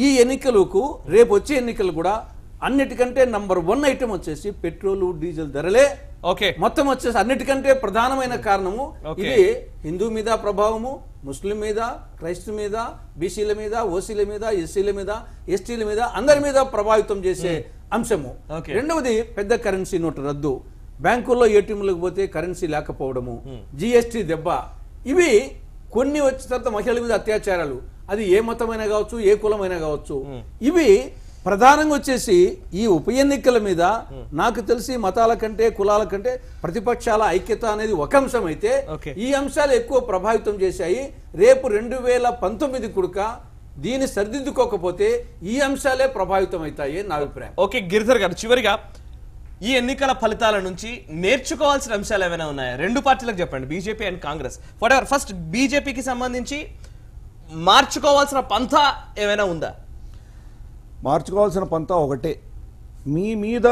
ఈ ఎన్నికలకు రేపు వచ్చే ఎన్నికలు కూడా అన్నిటికంటే నంబర్ 1 ఐటమ్ వచ్చేసి పెట్రోలు డీజిల్ ధరలే. మొత్తం వచ్చేసి అన్నిటికంటే ప్రధానమైన కారణము ఇది హిందూ మీద ప్రభావము, ముస్లిం మీద, క్రైస్తవ మీద, బీసీల మీద, ఓసీల మీద, ఎస్సీల మీద, ఎస్టీల మీద అందరి మీద ప్రభావితం చేసే అంశము. రెండవది పెద్ద కరెన్సీ నోటు రద్దు, బ్యాంకుల్లో ఏటీఎంలకు పోతే కరెన్సీ లేకపోవడము, జిఎస్టీ దెబ్బ, ఇవి కొన్ని వచ్చిన తర్వాత మహిళల మీద అత్యాచారాలు, అది ఏ మతమైనా కావచ్చు, ఏ కులమైనా కావచ్చు, ఇవి ప్రధానంగా వచ్చేసి ఈ ఉప ఎన్నికల మీద నాకు తెలిసి మతాల కంటే కులాల కంటే ప్రతిపక్షాల ఐక్యత అనేది ఒక అంశం అయితే ఈ అంశాలు ఎక్కువ ప్రభావితం చేశాయి. రేపు 2019 కుడుక దీన్ని సరిదిద్దుకోకపోతే ఈ అంశాలే ప్రభావితం అవుతాయి నా అభిప్రాయం. ఓకే గిరిధర్ గారు, చివరిగా ఈ ఎన్నికల ఫలితాల నుంచి నేర్చుకోవాల్సిన అంశాలు ఏమైనా ఉన్నాయా? రెండు పార్టీలకు చెప్పండి, BJP and Congress. What first బీజేపీకి సంబంధించి మార్చుకోవాల్సిన పంథా ఏమైనా ఉందా? మార్చుకోవాల్సిన పంతా ఒకటే, మీ మీద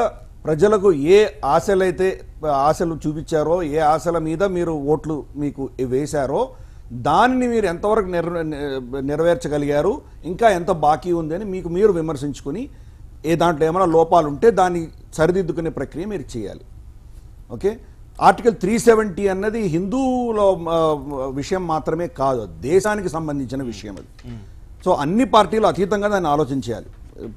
ప్రజలకు ఏ ఆశలు చూపించారో, ఏ ఆశల మీద మీరు ఓట్లు మీకు వేశారో దానిని మీరు ఎంతవరకు నెరవేర్చగలిగారు, ఇంకా ఎంత బాకీ ఉంది అని మీకు మీరు విమర్శించుకుని దాంట్లో ఏమైనా లోపాలు ఉంటే దాన్ని సరిదిద్దుకునే ప్రక్రియ మీరు చేయాలి. ఓకే, ఆర్టికల్ 370 అన్నది హిందువుల విషయం మాత్రమే కాదు, దేశానికి సంబంధించిన విషయం అది. సో అన్ని పార్టీలు అతీతంగా దాన్ని ఆలోచించాలి,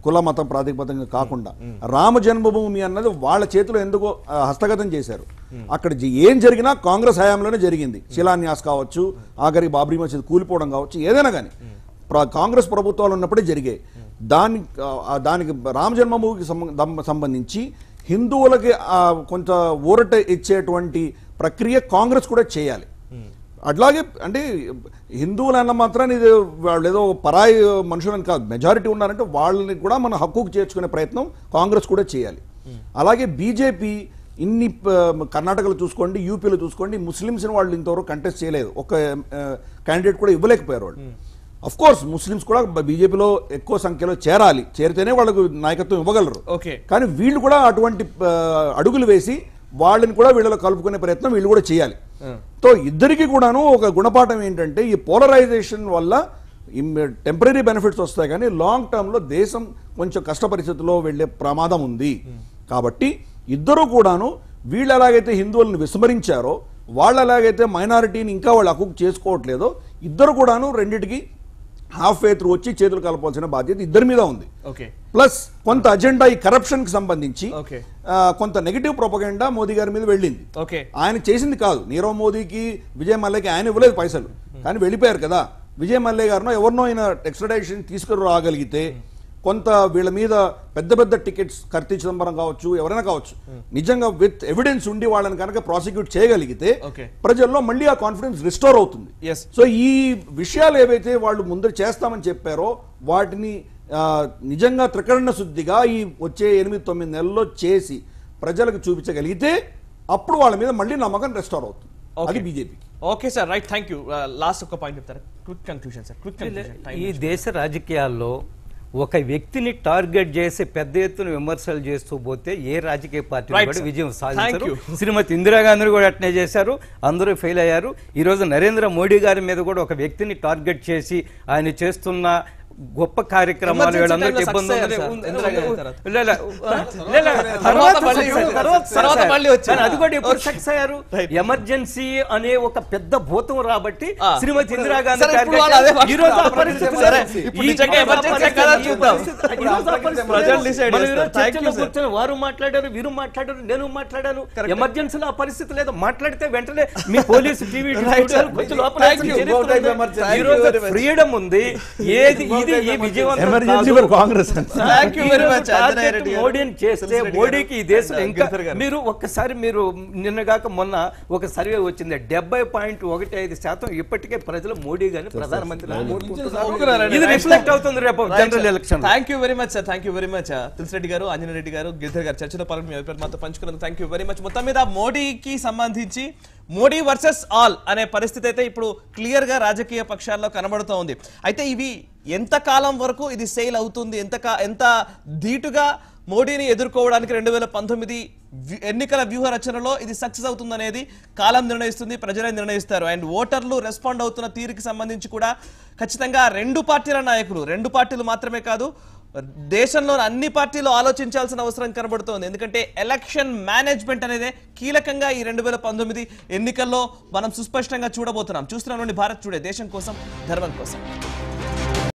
కుల మతం ప్రాతిపదికగా కాకుండా. రామ జన్మభూమి అన్నది వాళ్ళ చేతిలో ఎందుకో హస్తగతం చేశారు. అక్కడ ఏం జరిగినా కాంగ్రెస్ హయాంలోనే జరిగింది. శిలాన్యాస్ కావచ్చు, ఆఖరి బాబ్రీ మసీద్ కూలిపోవడం కావచ్చు, ఏదైనా కానీ కాంగ్రెస్ ప్రభుత్వాలు ఉన్నప్పుడే జరిగాయి. దానికి రామ జన్మభూమికి సంబంధించి హిందువులకి కొంత ఊరట ఇచ్చేటువంటి ప్రక్రియ కాంగ్రెస్ కూడా చేయాలి. అట్లాగే అంటే హిందువులు అన్న మాత్రాన్ని వాళ్ళు ఏదో పరాయి మనుషులని కాదు, మెజారిటీ ఉన్నారంటే వాళ్ళని కూడా మన హక్కుకు చేర్చుకునే ప్రయత్నం కాంగ్రెస్ కూడా చేయాలి. అలాగే బీజేపీ ఇన్ని కర్ణాటకలో చూసుకోండి, యూపీలో చూసుకోండి, ముస్లిమ్స్ని వాళ్ళు ఇంతవరకు కంటెస్ట్ చేయలేదు, ఒక క్యాండిడేట్ కూడా ఇవ్వలేకపోయారు వాళ్ళు. అఫ్ కోర్స్ ముస్లిమ్స్ కూడా బీజేపీలో ఎక్కువ సంఖ్యలో చేరాలి, చేరితేనే వాళ్ళకు నాయకత్వం ఇవ్వగలరు. కానీ వీళ్ళు కూడా అటువంటి అడుగులు వేసి వాళ్ళని కూడా వీళ్ళలో కలుపుకునే ప్రయత్నం వీళ్ళు కూడా చేయాలి. సో ఇద్దరికి కూడాను ఒక గుణపాఠం ఏంటంటే, ఈ పోలరైజేషన్ వల్ల టెంపరీ బెనిఫిట్స్ వస్తాయి కానీ లాంగ్ టర్మ్ లో దేశం కొంచెం కష్ట పరిస్థితుల్లో వెళ్లే ప్రమాదం ఉంది. కాబట్టి ఇద్దరు కూడాను వీళ్ళు ఎలాగైతే హిందువులను విస్మరించారో, వాళ్ళు ఎలాగైతే మైనారిటీని ఇంకా వాళ్ళు హక్కు చేసుకోవట్లేదో, ఇద్దరు కూడాను రెండిటికి హాఫ్ వే త్రూ వచ్చి చేతులు కలపాల్సిన బాధ్యత ఇద్దరి మీద ఉంది. ప్లస్ కొంత అజెండా ఈ కరప్షన్ కి సంబంధించి కొంత నెగిటివ్ ప్రొపగెండా మోదీ గారి మీద వెళ్ళింది. ఆయన చేసింది కాదు, నీరవ్ మోదీకి, విజయ్ మల్యకి ఆయన ఇవ్వలేదు పైసలు, కానీ వెళ్ళిపోయారు కదా. విజయ్ మల్య గారినో ఎవరినో ఆయన ఎక్స్ట్రాడిషన్ తీసుకురాగలిగితే కొంత వీళ్ళ మీద పెద్ద పెద్ద టికెట్స్, కార్తీ చిదంబరం కావచ్చు, ఎవరైనా కావచ్చు, నిజంగా విత్ ఎవిడెన్స్ ఉండి వాళ్ళని కనుక ప్రాసిక్యూట్ చేయగలిగితే ప్రజల్లో మళ్ళీ ఆ కాన్ఫిడెన్స్ రిస్టోర్ అవుతుంది. సో ఈ విషయాలు ఏవైతే వాళ్ళు ముందు చేస్తామని చెప్పారో వాటిని నిజంగా త్రికరణ శుద్ధిగా ఈ వచ్చే 8-9 నెలల్లో చేసి ప్రజలకు చూపించగలిగితే అప్పుడు వాళ్ళ మీద మళ్ళీ నమ్మకం రెస్టోర్ అవుతుంది. అది BJP. Okay sir, right, thank you. Last ఒక పాయింట్ చెప్తారా? Quick conclusion sir, quick conclusion. ఈ దేశ రాజకీయాల్లో ఒక వ్యక్తిని టార్గెట్ చేసి పెద్ద ఎత్తున విమర్శలు చేస్తూ పోతే ఏ రాజకీయ పార్టీ కూడా విజయం సాధించరు. శ్రీమతి ఇందిరాగాంధీ కూడా అట్నే చేశారు, అందరూ ఫెయిల్ అయ్యారు. ఈరోజు నరేంద్ర మోడీ గారి మీద కూడా ఒక వ్యక్తిని టార్గెట్ చేసి ఆయన చేస్తున్న గొప్ప కార్యక్రమాలు వీళ్ళందరికీ ఇబ్బంది. అది కూడా ఎప్పుడు సక్సెస్ అయ్యారు? ఎమర్జెన్సీ అనే ఒక పెద్ద భూతం రాబట్టి శ్రీమతి ఇందిరాగాంధీ వారు మాట్లాడారు, వీరు మాట్లాడారు, నేను మాట్లాడాను. ఎమర్జెన్సీలో ఆ పరిస్థితి లేదు, మాట్లాడితే వెంటనే మీ పోలీసు టీవీ ఫ్రీడమ్ ఉంది. ఏది మోడీని చేస్తే మోడీకి ఈ దేశం ఇంకా మీరు ఒక్కసారి మీరు నిన్నగాక మొన్న ఒక సర్వే వచ్చింది, 70.15% ఇప్పటికే ప్రజలు మోడీ గారిని ప్రధానమంత్రి ఇది రిఫ్లెక్ట్ అవుతుంది రేపు general election. Thank you very much sir, thank you very much. Tulasireddy గారు, ఆంజనేయ రెడ్డి గారు, గిరిధర్ గారు చర్చలో పాల్గొని మీ అభిప్రాయం మాతో పంచుకున్నందుకు థ్యాంక్ యూ వెరీ మచ్. మొత్తం మీద మోడీకి సంబంధించి మోడీ వర్సెస్ ఆల్ అనే పరిస్థితి అయితే ఇప్పుడు క్లియర్ గా రాజకీయ పక్షాల్లో కనబడుతూ ఉంది. అయితే ఇవి ఎంత కాలం వరకు ఇది సేల్ అవుతుంది, ఎంత ధీటుగా మోడీని ఎదుర్కోవడానికి 2019 ఎన్నికల వ్యూహ రచనలో ఇది సక్సెస్ అవుతుందనేది కాలం నిర్ణయిస్తుంది, ప్రజలే నిర్ణయిస్తారు. అండ్ ఓటర్లు రెస్పాండ్ అవుతున్న తీరుకి సంబంధించి కూడా ఖచ్చితంగా రెండు పార్టీల నాయకులు, రెండు పార్టీలు మాత్రమే కాదు దేశంలో అన్ని పార్టీలు ఆలోచించాల్సిన అవసరం కనబడుతోంది. ఎందుకంటే ఎలక్షన్ మేనేజ్మెంట్ అనేది కీలకంగా ఈ 2019 ఎన్నికల్లో మనం సుస్పష్టంగా చూడబోతున్నాం. చూస్తున్నాం భారత్ టుడే, దేశం కోసం, ధర్మం కోసం.